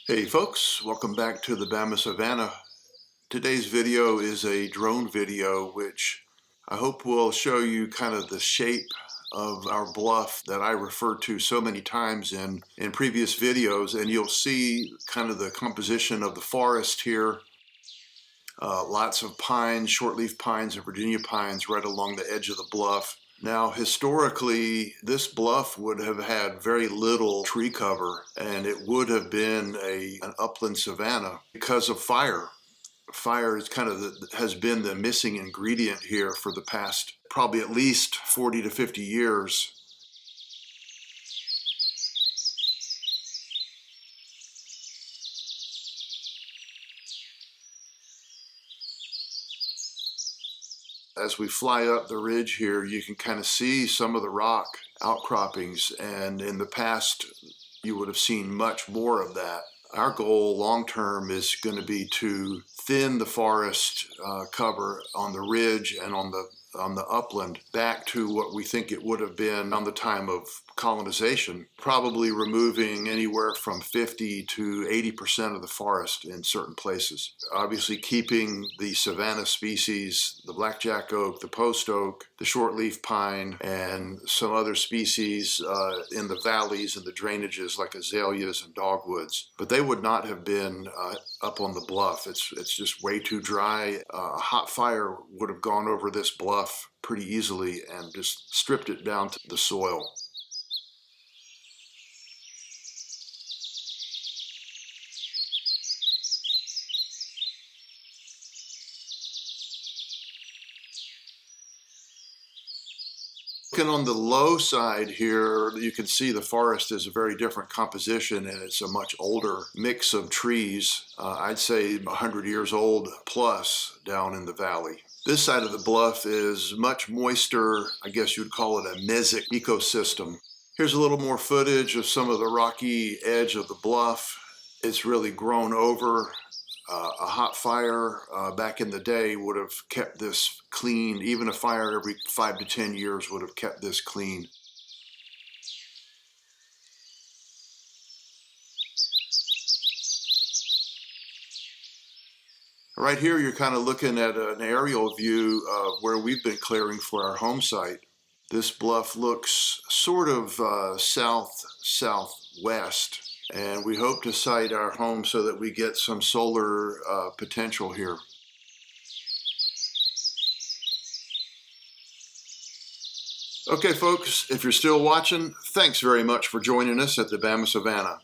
Hey folks, welcome back to the Bama Savanna. Today's video is a drone video which I hope will show you kind of the shape of our bluff that I referred to so many times in previous videos, and you'll see kind of the composition of the forest here. Lots of pines, shortleaf pines and Virginia pines right along the edge of the bluff. Now, historically, this bluff would have had very little tree cover, and it would have been an upland savanna because of fire. Fire is has been the missing ingredient here for the past probably at least 40 to 50 years. As we fly up the ridge here, you can kind of see some of the rock outcroppings, and in the past you would have seen much more of that. Our goal long term is going to be to thin the forest cover on the ridge and on the upland back to what we think it would have been on the time of colonization, probably removing anywhere from 50 to 80% of the forest in certain places. Obviously keeping the savanna species, the blackjack oak, the post oak, the shortleaf pine, and some other species in the valleys and the drainages like azaleas and dogwoods. But they would not have been up on the bluff. It's just way too dry. A hot fire would have gone over this bluff pretty easily and just stripped it down to the soil. Looking on the low side here, you can see the forest is a very different composition, and it's a much older mix of trees. I'd say 100 years old plus down in the valley. This side of the bluff is much moister. I guess you'd call it a mesic ecosystem. Here's a little more footage of some of the rocky edge of the bluff. It's really grown over. A hot fire back in the day would have kept this clean. Even a fire every 5 to 10 years would have kept this clean. Right here, you're kind of looking at an aerial view of where we've been clearing for our home site. This bluff looks sort of south-southwest. And we hope to site our home so that we get some solar potential here. Okay, folks, if you're still watching, thanks very much for joining us at the Bama Savanna.